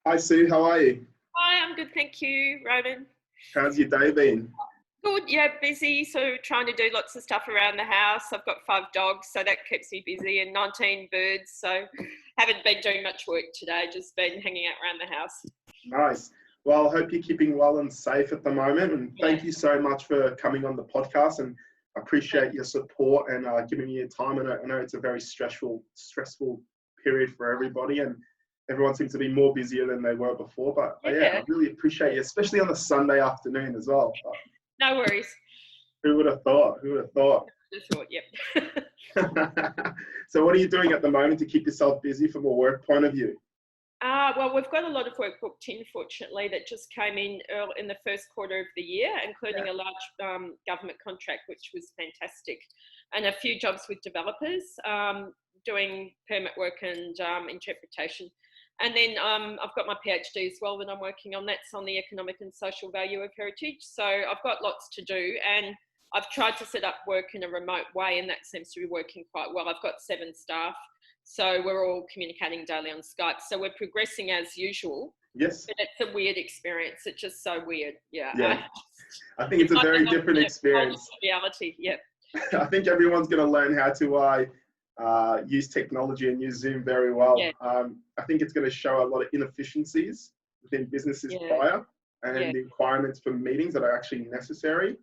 Hi Sue, how are you? Hi, I'm good, thank you, Roman. How's your day been? Good, yeah, busy. So trying to do lots of stuff around the house. I've got 5 dogs, so that keeps me busy, and 19 birds. So haven't been doing much work today, just been hanging out around the house. Nice. Well, I hope you're keeping well and safe at the moment. And thank you so much for coming on the podcast. And I appreciate your support and giving me your time. And I know it's a very stressful period for everybody. And everyone seems to be more busier than they were before. But I really appreciate you, especially on a Sunday afternoon as well. But no worries. who would have thought? Who would have thought? Just thought, yep. So what are you doing at the moment to keep yourself busy from a work point of view? Well, we've got a lot of work booked in, fortunately, that just came in early in the first quarter of the year, including a large government contract, which was fantastic, and a few jobs with developers doing permit work and interpretation. And then I've got my PhD as well that I'm working on. That's on the economic and social value of heritage. So I've got lots to do, and I've tried to set up work in a remote way, and that seems to be working quite well. I've got 7 staff. So we're all communicating daily on Skype. So we're progressing as usual. Yes. But it's a weird experience. It's just so weird. Yeah. I think it's a very different experience. Reality. Yep. I think everyone's going to learn how to use technology and use Zoom very well. Yeah. I think it's going to show a lot of inefficiencies within businesses prior and the requirements for meetings that are actually necessary.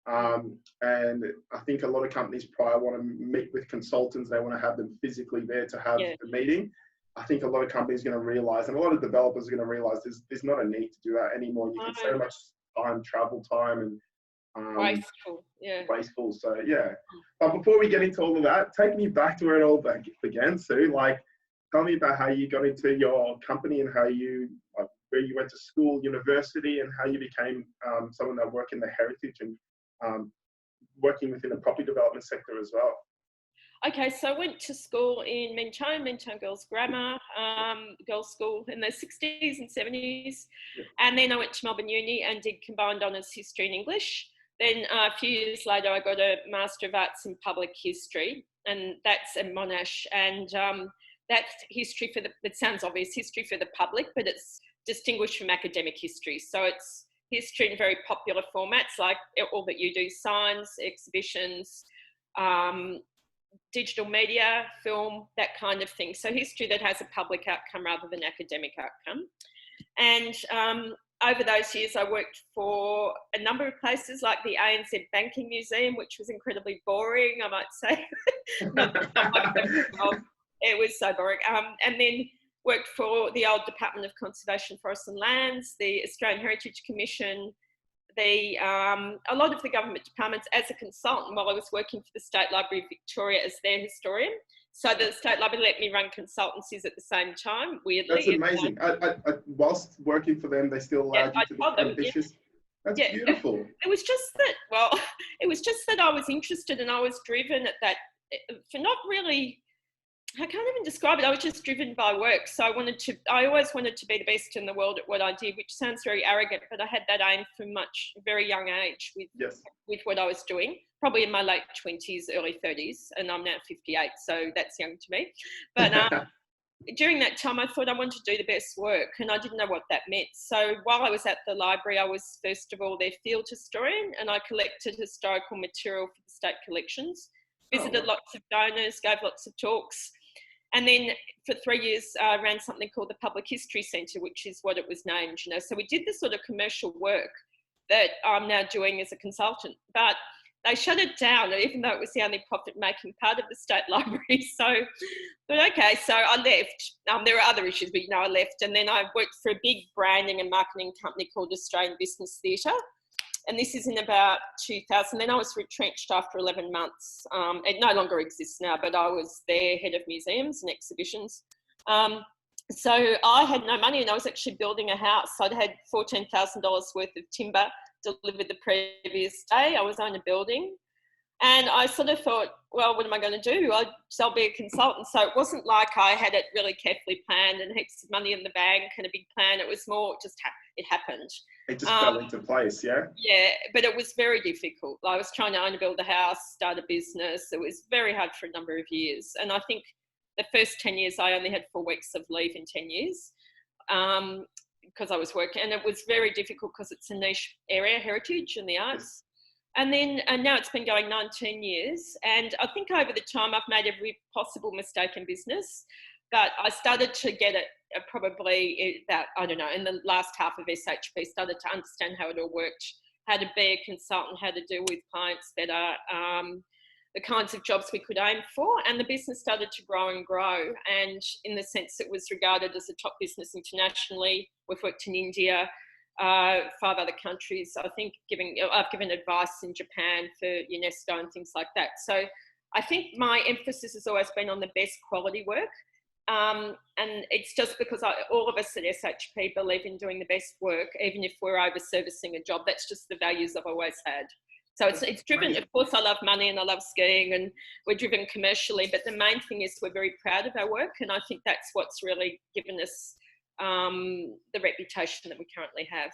And I think a lot of companies prior want to meet with consultants. They want to have them physically there to have the meeting. I think a lot of companies are going to realize, and a lot of developers are going to realize there's not a need to do that anymore. You can save much time, travel time, and wasteful. So but before we get into all of that, take me back to where it all began, Sue. Like, tell me about how you got into your company and how you where you went to school, university, and how you became someone that worked in the heritage and working within the property development sector as well. Okay, so I went to school in Mentone Girls Grammar, girls' school in the 60s and 70s. And then I went to Melbourne Uni and did combined honours history and English. Then a few years later, I got a Master of Arts in Public History, and that's at Monash. And that's history for it sounds obvious, history for the public, but it's distinguished from academic history. So it's history in very popular formats, like all that you do, signs, exhibitions, digital media, film, that kind of thing. So history that has a public outcome rather than academic outcome. And over those years, I worked for a number of places like the ANZ Banking Museum, which was incredibly boring, I might say. It was so boring. And then worked for the old Department of Conservation, Forests and Lands, the Australian Heritage Commission, a lot of the government departments as a consultant while I was working for the State Library of Victoria as their historian. So the State Library let me run consultancies at the same time, weirdly. That's amazing. Whilst working for them, they still allowed you to be ambitious. That's beautiful. It was just that I was interested and I was driven at that, for not really, I can't even describe it. I was just driven by work. So I always wanted to be the best in the world at what I did, which sounds very arrogant, but I had that aim from very young age with what I was doing, probably in my late 20s, early 30s, and I'm now 58, so that's young to me. But during that time, I thought I wanted to do the best work, and I didn't know what that meant. So while I was at the library, I was first of all their field historian, and I collected historical material for the state collections, visited lots of donors, gave lots of talks. And then for 3 years, I ran something called the Public History Centre, which is what it was named, So we did this sort of commercial work that I'm now doing as a consultant. But they shut it down, even though it was the only profit-making part of the State Library. So I left. There were other issues, but I left. And then I worked for a big branding and marketing company called Australian Business Theatre. And this is in about 2000. Then I was retrenched after 11 months. It no longer exists now, but I was their head of museums and exhibitions. So I had no money and I was actually building a house. I'd had $14,000 worth of timber delivered the previous day. I was on a building. And I sort of thought, well, what am I going to do? I'll be a consultant. So it wasn't like I had it really carefully planned and heaps of money in the bank and a big plan. It was more just it happened. It just fell into place, yeah? Yeah, but it was very difficult. I was trying to own and build a house, start a business. It was very hard for a number of years. And I think the first 10 years, I only had 4 weeks of leave in 10 years. because I was working, and it was very difficult because it's a niche area, heritage and the arts. And now it's been going 19 years. And I think over the time I've made every possible mistake in business, but I started to get it probably about, I don't know, in the last half of SHP, started to understand how it all worked, how to be a consultant, how to deal with clients better, the kinds of jobs we could aim for. And the business started to grow and grow. And in the sense it was regarded as a top business internationally. We've worked in India, 5 other countries. I think I've given advice in Japan for UNESCO and things like that. So I think my emphasis has always been on the best quality work. And it's just because all of us at SHP believe in doing the best work, even if we're over servicing a job. That's just the values I've always had. So it's driven, of course I love money and I love skiing and we're driven commercially, but the main thing is we're very proud of our work. And I think that's what's really given us the reputation that we currently have.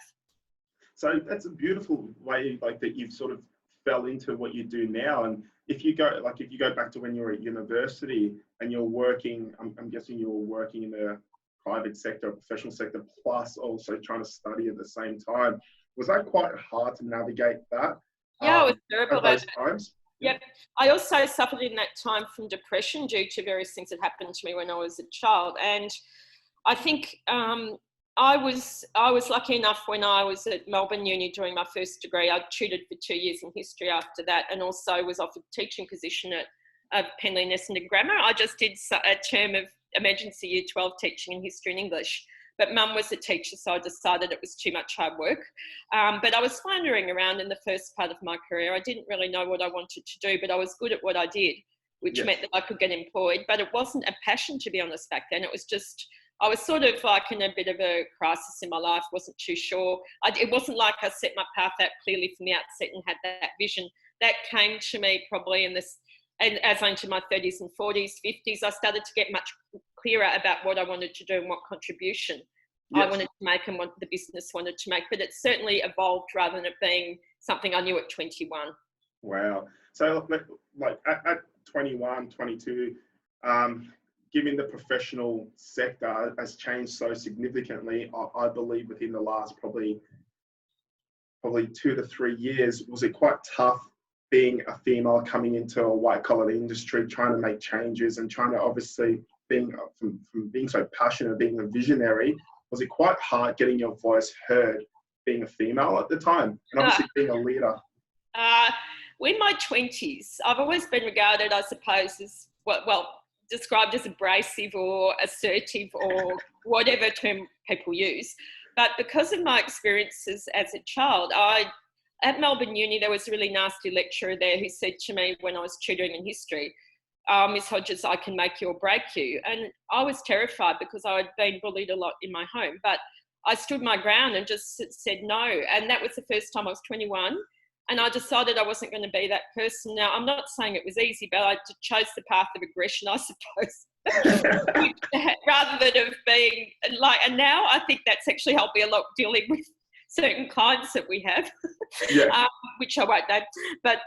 So that's a beautiful way, like, that you've sort of fell into what you do now. And if you go back to when you were at university and you're working, I'm guessing you were working in the private sector, professional sector, plus also trying to study at the same time. Was that quite hard to navigate that? Yeah, it was terrible at those times. Yep. I also suffered in that time from depression due to various things that happened to me when I was a child. And I think I was lucky enough when I was at Melbourne Uni doing my first degree. I tutored for 2 years in history after that, and also was offered a teaching position at Penley and Essendon Grammar. I just did a term of emergency year 12 teaching in history and English. But Mum was a teacher, so I decided it was too much hard work. But I was floundering around in the first part of my career. I didn't really know what I wanted to do, but I was good at what I did, which meant that I could get employed. But it wasn't a passion, to be honest, back then. It was just, I was sort of like in a bit of a crisis in my life, wasn't too sure. It wasn't like I set my path out clearly from the outset and had that vision. That came to me probably and as I entered my 30s and 40s, 50s, I started to get much clearer about what I wanted to do and what contribution I wanted to make and what the business wanted to make. But it certainly evolved rather than it being something I knew at 21. Wow. So like at 21, 22, given the professional sector has changed so significantly, I believe within the last probably 2 to 3 years, was it quite tough being a female coming into a white collar industry, trying to make changes and trying to obviously from being so passionate, being a visionary, was it quite hard getting your voice heard being a female at the time and obviously being a leader? In my 20s, I've always been regarded, I suppose, as described as abrasive or assertive or whatever term people use. But because of my experiences as a child, at Melbourne Uni, there was a really nasty lecturer there who said to me when I was tutoring in history, Miss Hodges, I can make you or break you. And I was terrified because I had been bullied a lot in my home. But I stood my ground and just said no. And that was the first time I was 21. And I decided I wasn't going to be that person. Now, I'm not saying it was easy, but I chose the path of aggression, I suppose, rather than of being like, and now I think that's actually helped me a lot dealing with certain clients that we have, which I won't name. But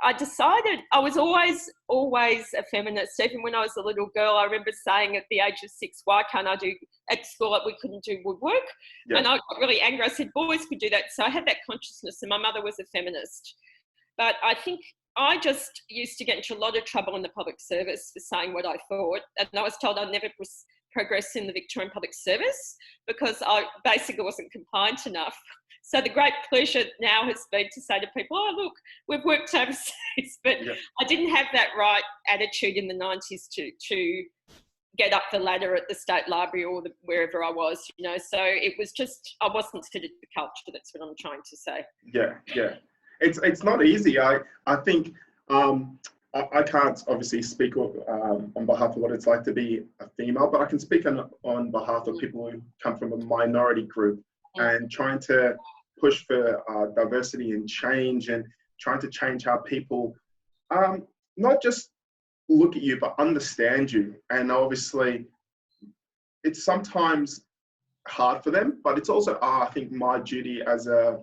I decided I was always a feminist. Even when I was a little girl, I remember saying at the age of 6, why can't I do, at school we couldn't do woodwork? And I got really angry. I said, boys could do that. So I had that consciousness, and my mother was a feminist. But I think I just used to get into a lot of trouble in the public service for saying what I thought. And I was told I'd never progress in the Victorian Public Service because I basically wasn't compliant enough. So the great pleasure now has been to say to people, oh, look, we've worked overseas, but I didn't have that right attitude in the 90s to get up the ladder at the State Library or wherever I was, So it was just, I wasn't fitted to the culture. That's what I'm trying to say. Yeah. It's not easy. I think I can't obviously speak on behalf of what it's like to be a female, but I can speak on behalf of people who come from a minority group and trying to push for diversity and change and trying to change how people not just look at you, but understand you. And obviously it's sometimes hard for them, but it's also, I think, my duty as a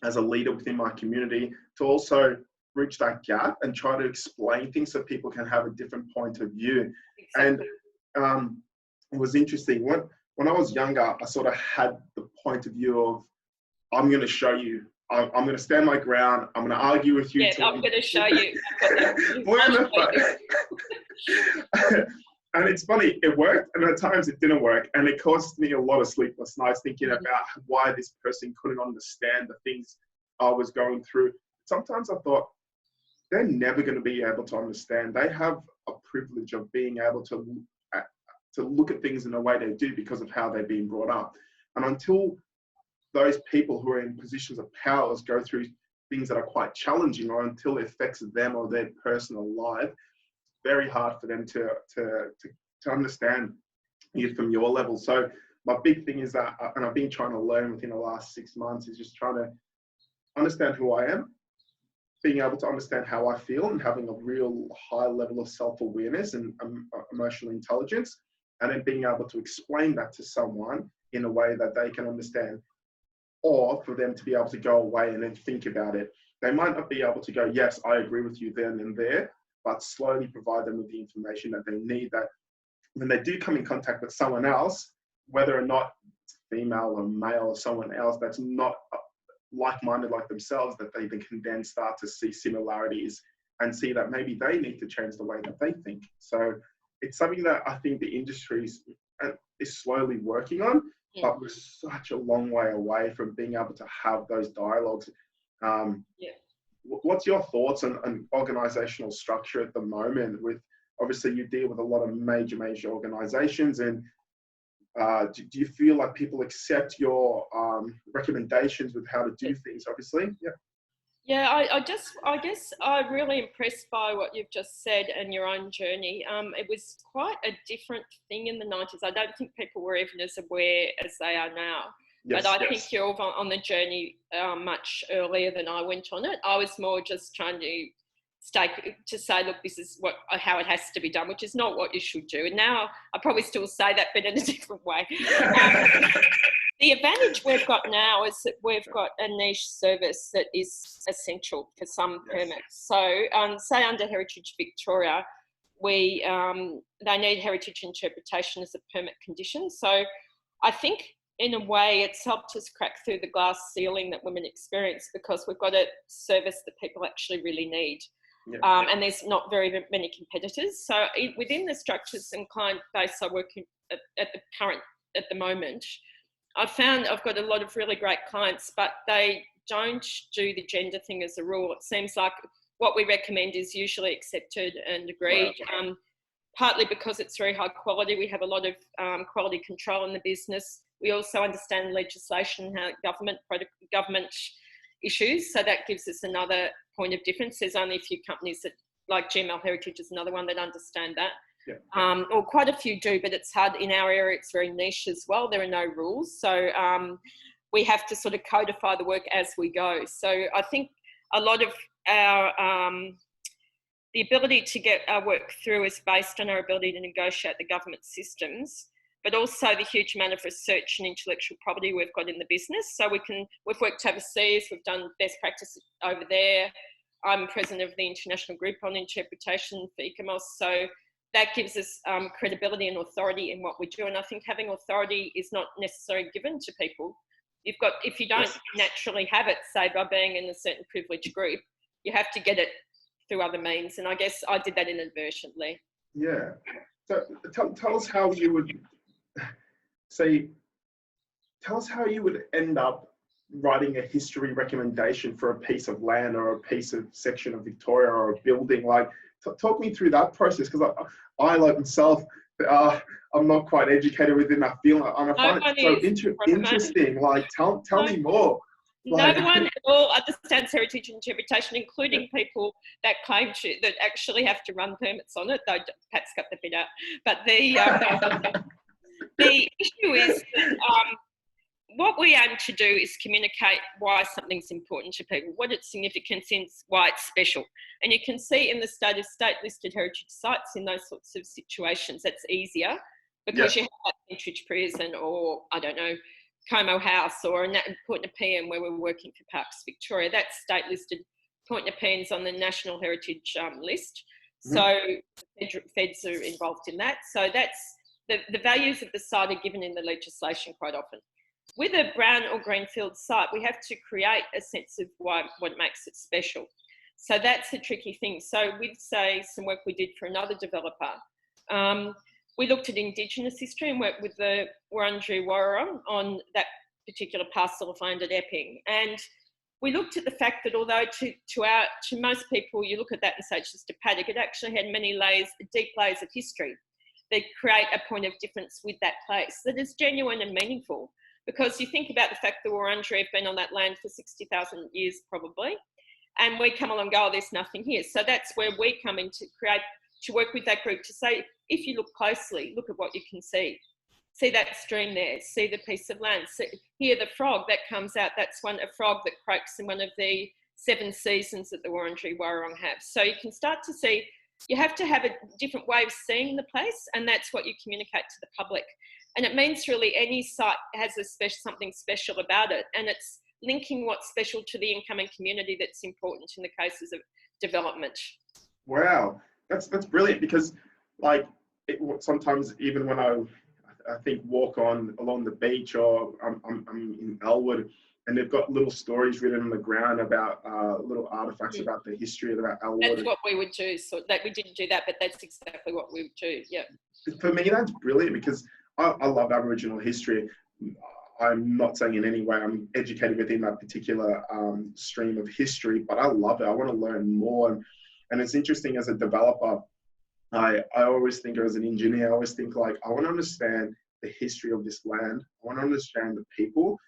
leader within my community to also bridge that gap and try to explain things so people can have a different point of view. Exactly. And it was interesting. when I was younger, I sort of had the point of view of, I'm going to show you. I'm going to stand my ground. I'm going to argue with you. Yeah, I'm going to show you. And it's funny, it worked, and at times it didn't work, and it cost me a lot of sleepless nights thinking about why this person couldn't understand the things I was going through. Sometimes I thought, they're never going to be able to understand. They have a privilege of being able to look at things in the way they do because of how they've been brought up. And until those people who are in positions of power go through things that are quite challenging, or until it affects them or their personal life, very hard for them to understand it from your level. So my big thing is that, and I've been trying to learn within the last 6 months, is just trying to understand who I am, being able to understand how I feel, and having a real high level of self-awareness and emotional intelligence, and then being able to explain that to someone in a way that they can understand, or for them to be able to go away and then think about it. They might not be able to go, yes, I agree with you then and there, but slowly provide them with the information that they need, that when they do come in contact with someone else, whether or not it's female or male or someone else that's not like-minded like themselves, that they can then start to see similarities and see that maybe they need to change the way that they think. So it's something that I think the industry is slowly working on, but we're such a long way away from being able to have those dialogues. What's your thoughts on organizational structure at the moment? With obviously you deal with a lot of major organizations, and do you feel like people accept your recommendations with how to do things? Obviously, Yeah, I guess I'm really impressed by what you've just said and your own journey. It was quite a different thing in the 90s. I don't think people were even as aware as they are now. But I think you're on the journey much earlier than I went on it. I was more just trying to say, look, this is how it has to be done, which is not what you should do. And now I probably still say that, but in a different way. The advantage we've got now is that we've got a niche service that is essential for some permits. So say under Heritage Victoria, they need heritage interpretation as a permit condition. So I think in a way it's helped us crack through the glass ceiling that women experience, because we've got a service that people actually really need. And there's not very many competitors. So within the structures and client base I work in at the moment, I've found I've got a lot of really great clients, but they don't do the gender thing as a rule. It seems like what we recommend is usually accepted and agreed, partly because it's very high quality. We have a lot of quality control in the business. We also understand legislation, how government issues, so that gives us another point of difference. There's only a few companies that, like GML Heritage is another one, that understand that. Or quite a few do, but it's hard. In our area, it's very niche as well. There are no rules. So we have to sort of codify the work as we go. So I think a lot of our, the ability to get our work through is based on our ability to negotiate the government systems, but also the huge amount of research and intellectual property we've got in the business. So we've worked overseas, we've done best practice over there. I'm president of the International Group on Interpretation for ECOMOS. So that gives us credibility and authority in what we do. And I think having authority is not necessarily given to people. If you don't naturally have it, say by being in a certain privileged group, you have to get it through other means. And I guess I did that inadvertently. Yeah. So tell us how you would end up writing a history recommendation for a piece of land or a piece of section of Victoria or a building. Like, talk me through that process, because I like myself, I'm not quite educated within that field, and I find it so interesting. Like, tell me more. Like, no one at all understands heritage interpretation, including people that that actually have to run permits on it, though Pat's cut the bit out. But the issue is that what we aim to do is communicate why something's important to people, what its significance is, why it's special. And you can see in the state-listed heritage sites in those sorts of situations, that's easier because you have that Pentridge Prison or, I don't know, Como House or Point Nepean where we're working for Parks Victoria. That's state-listed. Point Nepean's on the National Heritage list. So feds are involved in that. So that's the values of the site are given in the legislation quite often. With a brown or greenfield site, we have to create a sense of what makes it special. So that's a tricky thing. So with, say, some work we did for another developer, we looked at Indigenous history and worked with the Wurundjeri Woi on that particular parcel of land at Epping. And we looked at the fact that although to most people, you look at that and say it's just a paddock, it actually had many layers, deep layers of history that create a point of difference with that place that is genuine and meaningful. Because you think about the fact that the Wurundjeri have been on that land for 60,000 years probably, and we come along and go, oh, there's nothing here. So that's where we come in to work with that group to say, if you look closely, look at what you can see. See that stream there, see the piece of land, hear the frog that comes out. That's a frog that croaks in one of the 7 seasons that the Wurundjeri Woi have. So you can start to see, you have to have a different way of seeing the place, and that's what you communicate to the public. And it means really any site has something special about it, and it's linking what's special to the incoming community that's important in the cases of development. Wow, that's brilliant, because like sometimes even when I think walk along the beach, or I'm in Elwood, and they've got little stories written on the ground about little artifacts about the history about Elwood. That's what we would do. So that we didn't do that, but that's exactly what we would do. Yeah. For me, that's brilliant, because I love Aboriginal history. I'm not saying in any way I'm educated within that particular stream of history, but I love it. I want to learn more. And it's interesting, as a developer, I always think, as an engineer, I always think like, I want to understand the history of this land. I want to understand the people.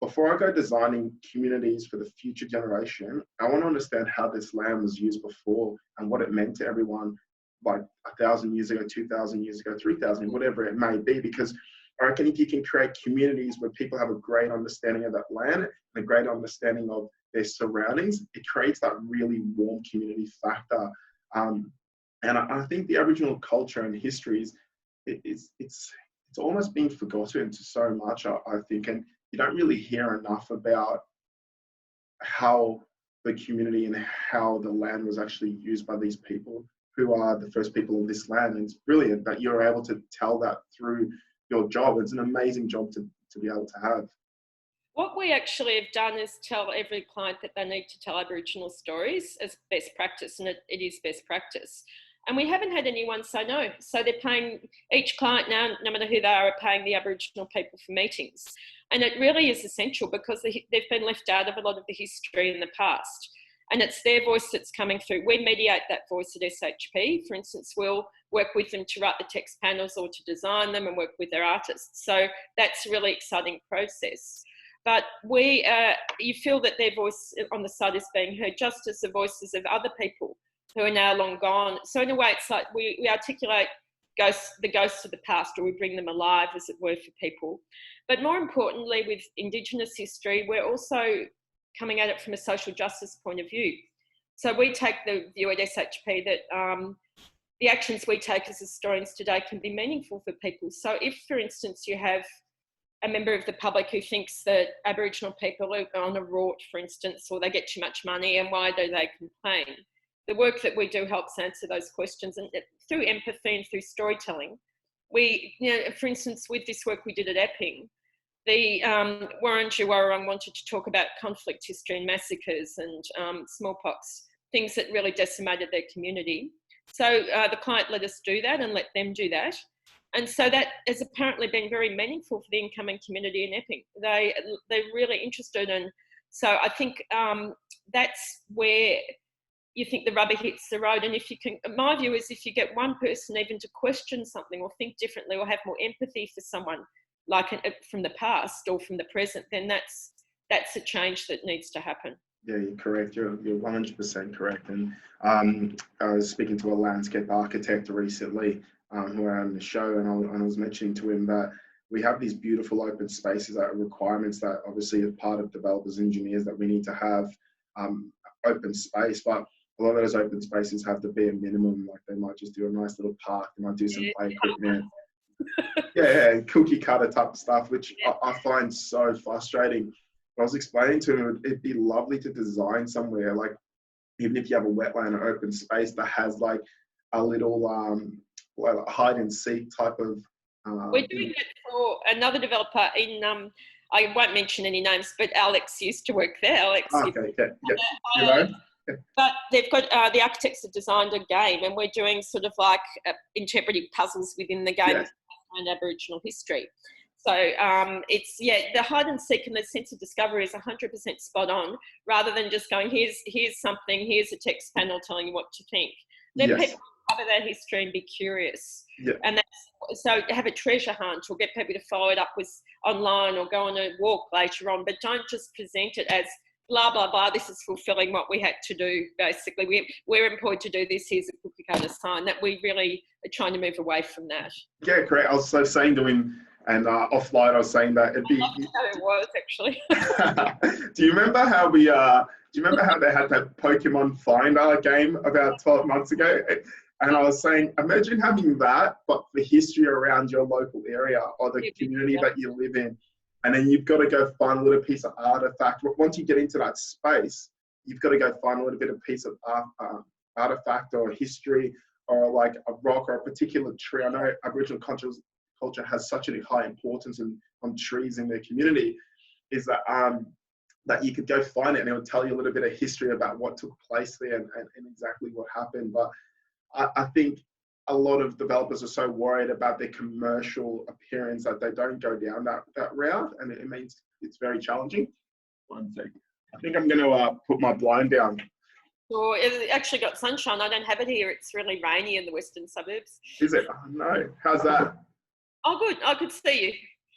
Before I go designing communities for the future generation, I want to understand how this land was used before and what it meant to everyone, like 1,000 years ago, 2,000 years ago, 3,000, whatever it may be. Because I reckon if you can create communities where people have a great understanding of that land and a great understanding of their surroundings, it creates that really warm community factor. And I think the Aboriginal culture and histories, it's almost being forgotten to so much, I think. And you don't really hear enough about how the community and how the land was actually used by these people who are the first people of this land. And it's brilliant that you're able to tell that through your job. It's an amazing job to be able to have. What we actually have done is tell every client that they need to tell Aboriginal stories as best practice, and it is best practice. And we haven't had anyone say no. So they're paying, each client now, no matter who they are paying the Aboriginal people for meetings. And it really is essential, because they've been left out of a lot of the history in the past. And it's their voice that's coming through. We mediate that voice at SHP. For instance, we'll work with them to write the text panels or to design them, and work with their artists. So that's a really exciting process. But you feel that their voice on the site is being heard, just as the voices of other people who are now long gone. So in a way, it's like we articulate the ghosts of the past, or we bring them alive, as it were, for people. But more importantly, with Indigenous history, we're also coming at it from a social justice point of view. So we take the view at SHP that the actions we take as historians today can be meaningful for people. So if, for instance, you have a member of the public who thinks that Aboriginal people are on a rort, for instance, or they get too much money, and why do they complain? The work that we do helps answer those questions, and through empathy and through storytelling. For instance, with this work we did at Epping, the Wurundjeri Woi wanted to talk about conflict history and massacres and smallpox, things that really decimated their community. So the client let us do that and let them do that. And so that has apparently been very meaningful for the incoming community in Epping. They're really interested. And so I think that's where you think the rubber hits the road. And if you can, my view is, if you get one person even to question something or think differently or have more empathy for someone, like from the past or from the present, then that's a change that needs to happen. Yeah, you're correct. You're 100% correct. And I was speaking to a landscape architect recently who I had on the show, and I was mentioning to him that we have these beautiful open spaces that are requirements that obviously are part of developers, engineers, that we need to have open space, but a lot of those open spaces have to be a minimum. Like, they might just do a nice little park, they might do some play equipment. Yeah, cookie cutter type of stuff, which I find so frustrating. I was explaining to him, it'd be lovely to design somewhere, like, even if you have a wetland or open space that has like a little like hide and seek type of We're doing it for another developer in, I won't mention any names, but Alex used to work there. Alex. Okay, yeah. But they've got, the architects have designed a game, and we're doing sort of like interpretive puzzles within the game and Aboriginal history. So it's, the hide and seek and the sense of discovery is 100% spot on, rather than just going, here's something, here's a text panel telling you what to think. Let people cover that history and be curious. Yeah. And so have a treasure hunt, or get people to follow it up with online, or go on a walk later on, but don't just present it as blah, blah, blah, this is fulfilling what we had to do, basically. We're employed to do this, here's a cookie cutter sign. That we really are trying to move away from that. Yeah, correct. I was so saying to him, and offline I was saying that it'd be... it was, actually. Do you remember how they had that Pokemon Finder game about 12 months ago? And I was saying, imagine having that, but the history around your local area or the community that you live in. And then you've got to go find a little piece of artifact. Once you get into that space, you've got to go find a little bit of piece of artifact or history, or like a rock or a particular tree. I know Aboriginal culture has such a high importance on trees in their community, is that that you could go find it and it would tell you a little bit of history about what took place there and exactly what happened. But I think a lot of developers are so worried about their commercial appearance that they don't go down that route, and it means it's very challenging. One second. I think I'm going to put my blind down. Well, it actually got sunshine. I don't have it here. It's really rainy in the western suburbs. Is it? Oh, no. How's that? Oh, good. I could see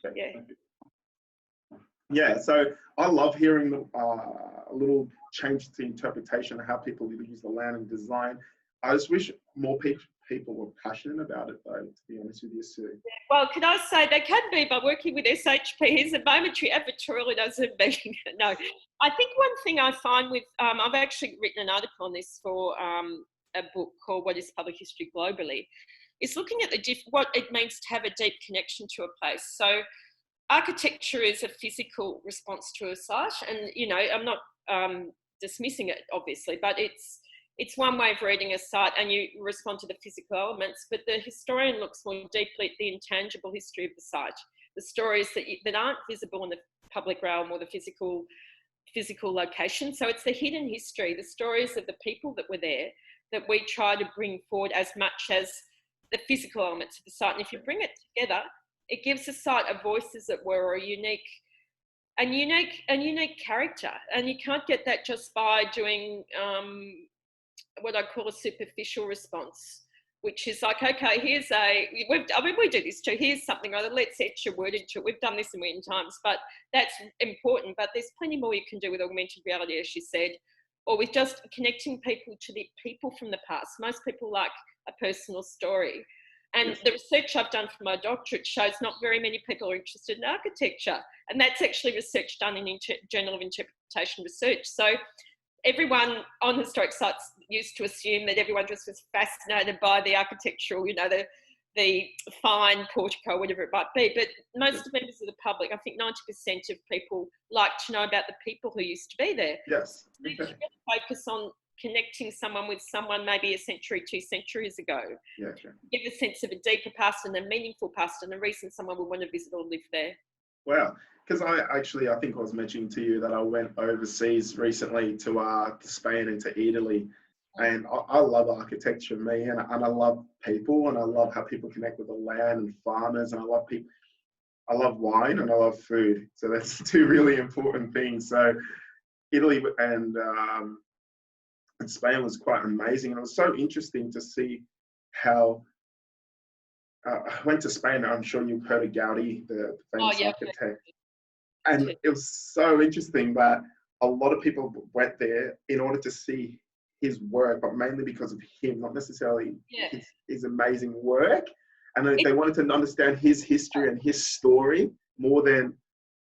you. Okay. Yeah, so I love hearing a little change to interpretation of how people use the land and design. I just wish more people were passionate about it, though, to be honest with you, Sue. Well, can I say they can be by working with SHP. He's a momentary advertorial, doesn't mean no. I think one thing I find with, I've actually written an article on this for a book called What is Public History Globally, is looking at what it means to have a deep connection to a place. So architecture is a physical response to a site, and, you know, I'm not dismissing it, obviously, but it's one way of reading a site, and you respond to the physical elements, but the historian looks more deeply at the intangible history of the site, the stories that aren't visible in the public realm or the physical location. So it's the hidden history, the stories of the people that were there, that we try to bring forward as much as the physical elements of the site. And if you bring it together, it gives the site a voice, as it were, or a unique character. And you can't get that just by doing what I call a superficial response, which is like, okay, we do this too. Here's something other. Let's etch a word into it. We've done this a million times, but that's important. But there's plenty more you can do with augmented reality, as you said, or with just connecting people to the people from the past. Most people like a personal story. And the research I've done for my doctorate shows not very many people are interested in architecture. And that's actually research done in Journal of Interpretation Research. So everyone on historic sites used to assume that everyone just was fascinated by the architectural, you know, the fine portico, whatever it might be. But most members of the public, I think 90% of people like to know about the people who used to be there. Yes. Okay. So you really focus on connecting someone with someone maybe a century, 2 centuries ago. Yeah, sure. Give a sense of a deeper past and a meaningful past and a reason someone would want to visit or live there. Wow. Because I think I was mentioning to you that I went overseas recently to Spain and to Italy. And I love architecture, and I love people, and I love how people connect with the land and farmers, and I love people. I love wine and I love food. So that's 2 really important things. So Italy and Spain was quite amazing. And it was so interesting to see how I went to Spain. I'm sure you've heard of Gaudi, the famous architect. And it was so interesting that a lot of people went there in order to see his work, but mainly because of him, not necessarily his amazing work. And they wanted to understand his history and his story more than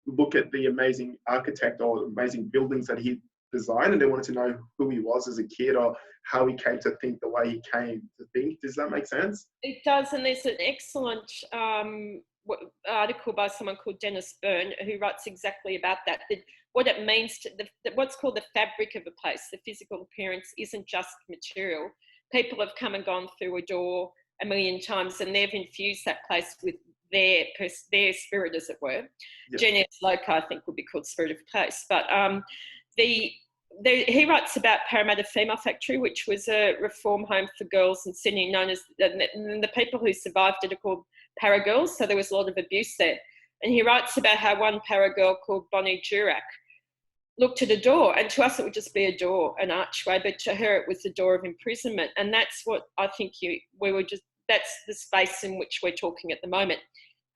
look at the amazing architect or amazing buildings that he designed. And they wanted to know who he was as a kid or how he came to think the way he came to think. Does that make sense? It does. And there's an excellent article by someone called Dennis Byrne who writes exactly about that. What it means to what's called the fabric of a place, the physical appearance, isn't just material. People have come and gone through a door a million times, and they've infused that place with their spirit, as it were. Yeah. Genius Loci, I think, would be called Spirit of Place. But he writes about Parramatta Female Factory, which was a reform home for girls in Sydney, known as the people who survived it are called para girls. So there was a lot of abuse there. And he writes about how one para girl called Bonnie Durack looked at a door, and to us it would just be a door, an archway, but to her it was the door of imprisonment. And that's what I think that's the space in which we're talking at the moment.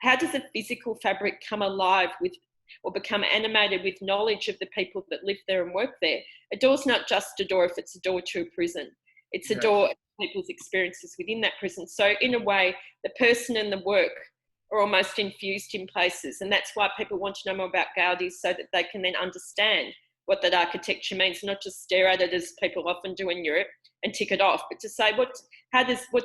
How does a physical fabric come alive with, or become animated with knowledge of the people that live there and work there? A door's not just a door if it's a door to a prison. It's a door of people's experiences within that prison. So in a way, the person and the work are almost infused in places. And that's why people want to know more about Gaudi, so that they can then understand what that architecture means, not just stare at it as people often do in Europe and tick it off, but to say, what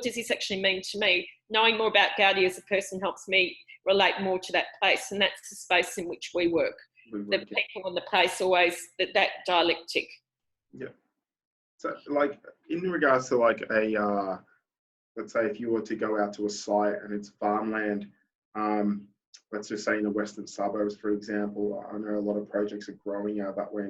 does this actually mean to me? Knowing more about Gaudi as a person helps me relate more to that place. And that's the space in which we work. The people and the place, always that dialectic. Yeah. So like in regards to like a, let's say if you were to go out to a site and it's farmland, let's just say in the western suburbs, for example, I know a lot of projects are growing out that way.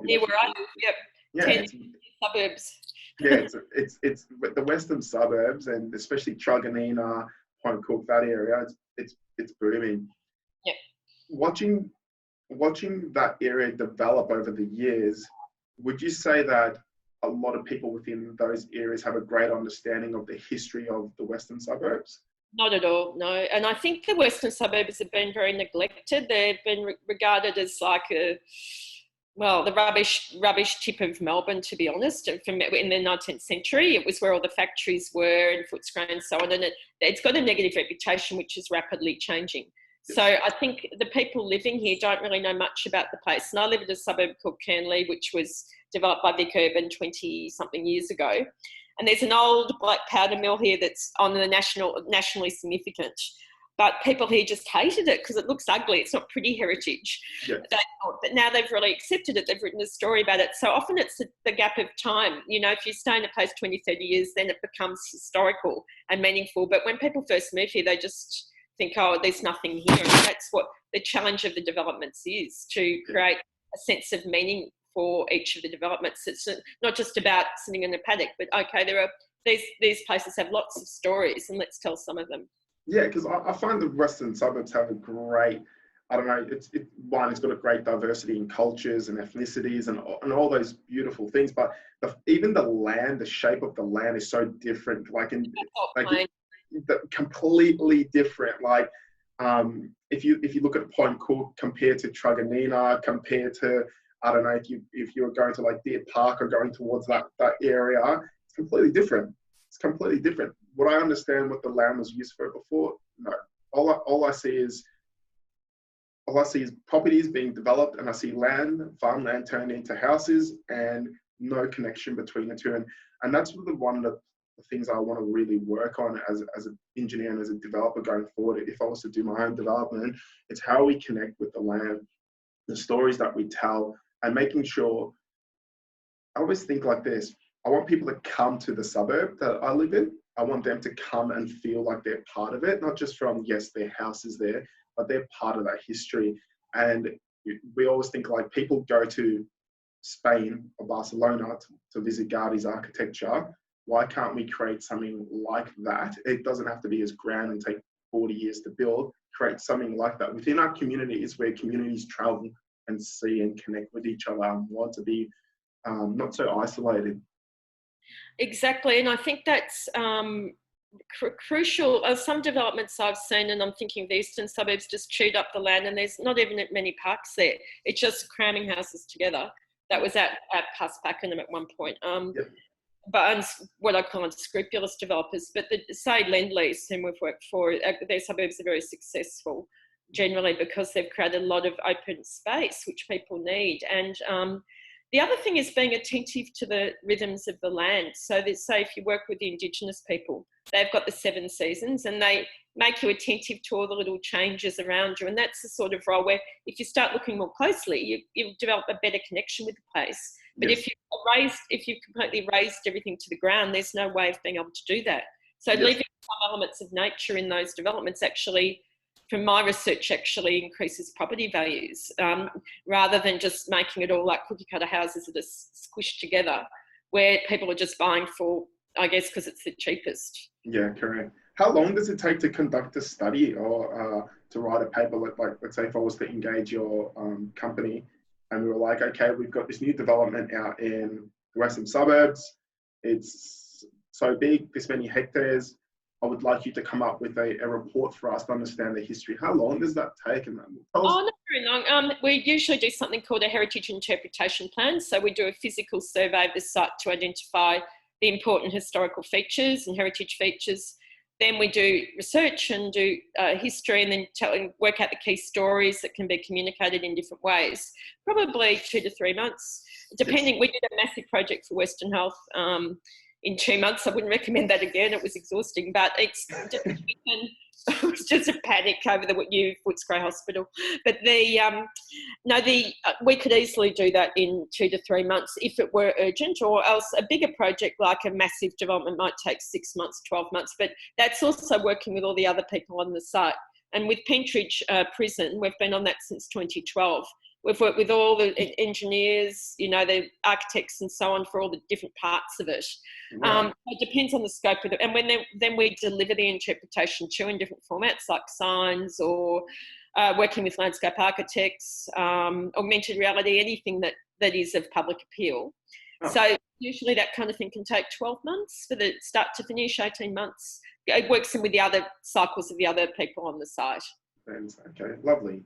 Yeah, where I live, yep. Yeah, 10 suburbs. Yeah, it's the western suburbs, and especially Truganina, Point Cook, that area. It's booming. Yeah. Watching that area develop over the years, would you say that a lot of people within those areas have a great understanding of the history of the western suburbs? Not at all, no. And I think the western suburbs have been very neglected. They've been regarded as like the rubbish tip of Melbourne, to be honest. In the 19th century, it was where all the factories were and Footscray and so on. And it's got a negative reputation, which is rapidly changing. So I think the people living here don't really know much about the place. And I live in a suburb called Kernley, which was developed by Vic Urban 20-something years ago. And there's an old black powder mill here that's on the nationally significant. But people here just hated it because it looks ugly. It's not pretty heritage. Yes. But now they've really accepted it. They've written a story about it. So often it's the gap of time. You know, if you stay in a place 20, 30 years, then it becomes historical and meaningful. But when people first move here, they just think, oh, there's nothing here. And that's what the challenge of the developments is, to create a sense of meaning for each of the developments. It's not just about sitting in a paddock, but okay, there are these places have lots of stories, and let's tell some of them. Yeah, because I find the western suburbs have a great, I don't know, it's got a great diversity in cultures and ethnicities and all those beautiful things. But even the land, the shape of the land is so different. Completely different. Like if you look at Point Cook compared to Truganina, compared to, I don't know, if you're going to like Deer Park or going towards that area, it's completely different. It's completely different. Would I understand what the land was used for before? No. All I see is properties being developed, and I see farmland turned into houses, and no connection between the two. And that's one of the things I want to really work on as an engineer and as a developer going forward. If I was to do my own development, it's how we connect with the land, the stories that we tell, and making sure. I always think like this. I want people to come to the suburb that I live in. I want them to come and feel like they're part of it, not just from, yes, their house is there, but they're part of that history. And we always think like people go to Spain or Barcelona to visit Gaudi's architecture. Why can't we create something like that? It doesn't have to be as grand and take 40 years to build. Create something like that within our communities, where communities travel and see and connect with each other and want to be not so isolated. Exactly, and I think that's crucial. Some developments I've seen, and I'm thinking the eastern suburbs, just chewed up the land, and there's not even many parks there. It's just cramming houses together. That was at Paspackenham at one point. But what I call unscrupulous developers. But say Lend-Lease, whom we've worked for, their suburbs are very successful generally because they've created a lot of open space, which people need. And the other thing is being attentive to the rhythms of the land. So say if you work with the Indigenous people, they've got the 7 seasons, and they make you attentive to all the little changes around you. And that's the sort of role where if you start looking more closely, you develop a better connection with the place. But if you've completely razed everything to the ground, there's no way of being able to do that. So leaving some elements of nature in those developments actually from my research, actually increases property values, rather than just making it all like cookie cutter houses that are squished together, where people are just buying for, I guess, because it's the cheapest. Yeah, correct. How long does it take to conduct a study or to write a paper? Like, let's say if I was to engage your company and we were like, okay, we've got this new development out in the western suburbs. It's so big, this many hectares. I would like you to come up with a report for us to understand the history. How long does that take? And not very long. We usually do something called a heritage interpretation plan. So we do a physical survey of the site to identify the important historical features and heritage features. Then we do research and do history, and then work out the key stories that can be communicated in different ways. Probably 2 to 3 months, depending. Yes. We did a massive project for Western Health in 2 months. I wouldn't recommend that again. It was exhausting, but it was just a panic over the new Footscray Hospital. But we could easily do that in 2 to 3 months if it were urgent, or else a bigger project like a massive development might take 6 months, 12 months. But that's also working with all the other people on the site. And with Pentridge Prison, we've been on that since 2012. We've worked with all the engineers, the architects and so on for all the different parts of it. Wow. It depends on the scope of it. And then we deliver the interpretation too in different formats like signs or working with landscape architects, augmented reality, anything that is of public appeal. Oh. So usually that kind of thing can take 12 months for the start to finish, 18 months. It works in with the other cycles of the other people on the site. Okay, lovely.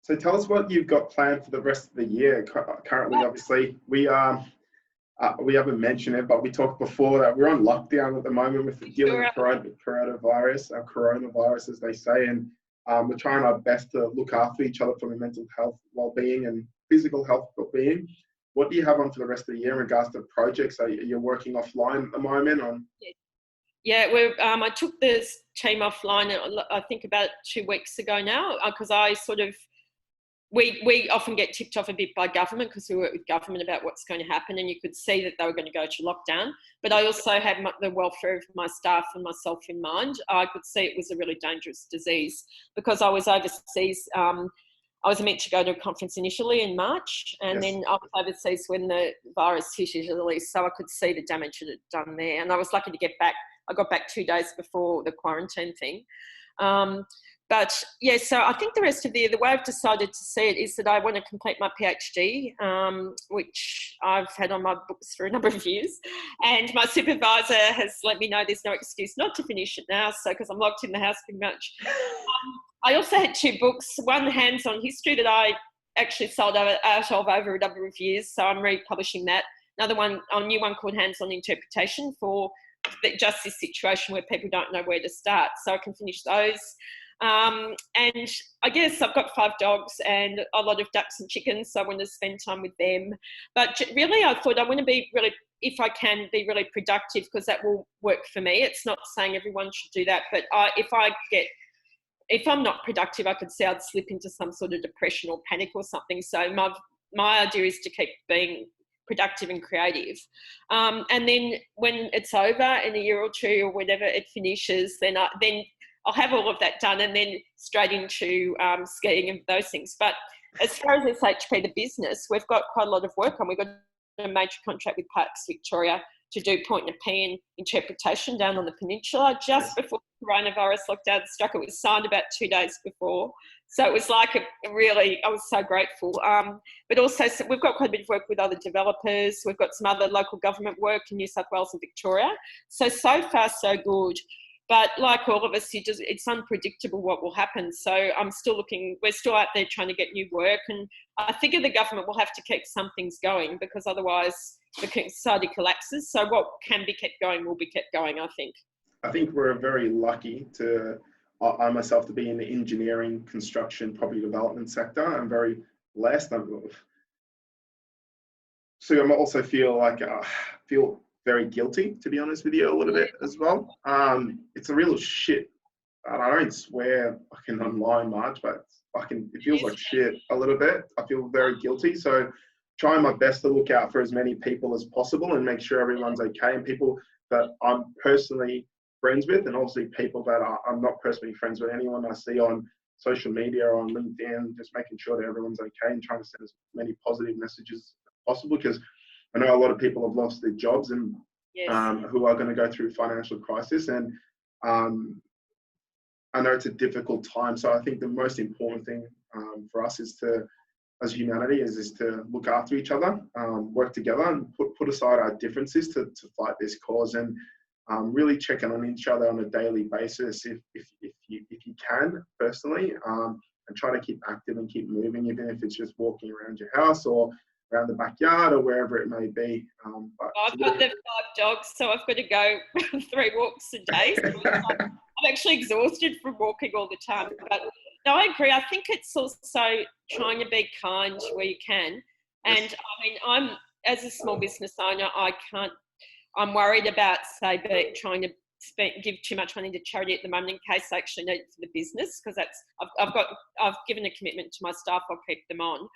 So tell us what you've got planned for the rest of the year. Currently, obviously, we haven't mentioned it, but we talked before that we're on lockdown at the moment with dealing with coronavirus, as they say, and we're trying our best to look after each other for the mental health, well-being, and physical health well-being. What do you have on for the rest of the year in regards to projects? Are you working offline at the moment on? Yeah, I took this team offline, I think about 2 weeks ago now, because I sort of. We often get tipped off a bit by government because we work with government about what's going to happen, and you could see that they were going to go to lockdown. But I also had the welfare of my staff and myself in mind. I could see it was a really dangerous disease because I was overseas. I was meant to go to a conference initially in March, and then I was overseas when the virus hit Italy, so I could see the damage it had done there. And I was lucky to get back. I got back 2 days before the quarantine thing. But yeah, so I think the rest of the year, the way I've decided to see it is that I want to complete my PhD, which I've had on my books for a number of years. And my supervisor has let me know there's no excuse not to finish it now, so because I'm locked in the house pretty much. I also had 2 books, one hands-on history that I actually sold out of over a number of years, so I'm republishing that. Another one, a new one called Hands-on Interpretation for just this situation where people don't know where to start, so I can finish those. And I guess I've got 5 dogs and a lot of ducks and chickens, so I want to spend time with them. But really, I thought I want to be really, if I can, be really productive because that will work for me. It's not saying everyone should do that, but if I'm not productive, I could see I'd slip into some sort of depression or panic or something. So my idea is to keep being productive and creative. And then when it's over in a year or 2 or whenever it finishes, then I'll have all of that done and then straight into skiing and those things. But as far as SHP, the business, we've got quite a lot of work on. We've got a major contract with Parks Victoria to do point-of-pen interpretation down on the peninsula just before coronavirus lockdown struck. It was signed about 2 days before. So it was like I was so grateful. But also we've got quite a bit of work with other developers. We've got some other local government work in New South Wales and Victoria. So far, so good. But like all of us, it's unpredictable what will happen. So we're still out there trying to get new work. And I figure the government will have to keep some things going because otherwise the society collapses. So what can be kept going will be kept going, I think. I think we're very lucky I myself to be in the engineering, construction, property development sector. I'm very blessed. So I also feel like very guilty, to be honest with you, a little bit as well. It's a real shit. I don't swear fucking online much, but it feels like shit a little bit. I feel very guilty. So trying my best to look out for as many people as possible and make sure everyone's okay and people that I'm personally friends with, and obviously people that I'm not personally friends with. Anyone I see on social media or on LinkedIn, just making sure that everyone's okay and trying to send as many positive messages as possible, because I know a lot of people have lost their jobs and who are going to go through financial crisis. And I know it's a difficult time. So I think the most important thing for us is to, as humanity, is to look after each other, work together, and put aside our differences to fight this cause, and really checking on each other on a daily basis if you can personally, and try to keep active and keep moving, even if it's just walking around your house or around the backyard or wherever it may be. But I've got the 5 dogs, so I've got to go 3 walks a day. So I'm actually exhausted from walking all the time. But no, I agree. I think it's also trying to be kind where you can. And yes. I mean, I'm, as a small business owner, I'm worried about, say, trying to give too much money to charity at the moment in case I actually need it for the business, because I've given a commitment to my staff, I'll keep them on.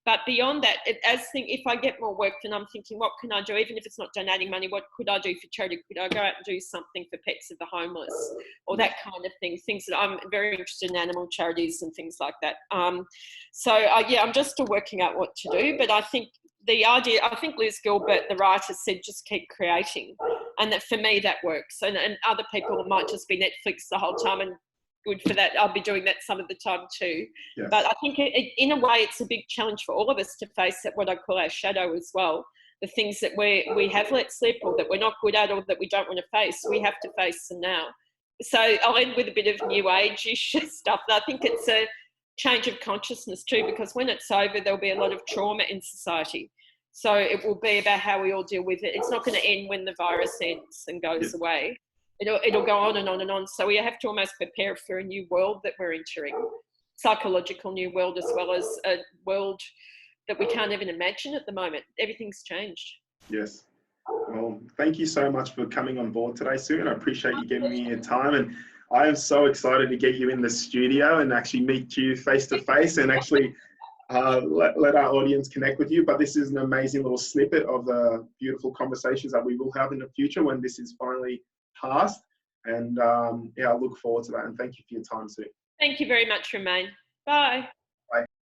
But beyond that, if I get more work, then I'm thinking, what can I do? Even if it's not donating money, what could I do for charity? Could I go out and do something for pets of the homeless, or that kind of thing? Things that I'm very interested in, animal charities and things like that. I'm just still working out what to do. But I think the idea, I think Liz Gilbert, the writer, said just keep creating. And that for me, that works. And other people might just be Netflix the whole time, and good for that. I'll be doing that some of the time too. Yes. But I think in a way, it's a big challenge for all of us to face what I call our shadow as well. The things that we have let slip, or that we're not good at, or that we don't want to face, we have to face them now. So I'll end with a bit of new age-ish stuff. I think it's a change of consciousness too, because when it's over, there'll be a lot of trauma in society. So it will be about how we all deal with it. It's not going to end when the virus ends and goes away. It'll go on and on and on. So we have to almost prepare for a new world that we're entering, psychological new world, as well as a world that we can't even imagine at the moment. Everything's changed. Yes. Well, thank you so much for coming on board today, Sue, and I appreciate you giving me your time. And I am so excited to get you in the studio and actually meet you face to face and actually let our audience connect with you. But this is an amazing little snippet of the beautiful conversations that we will have in the future when this is finally past. And I look forward to that. And thank you for your time, Sue. Thank you very much, Romain. Bye.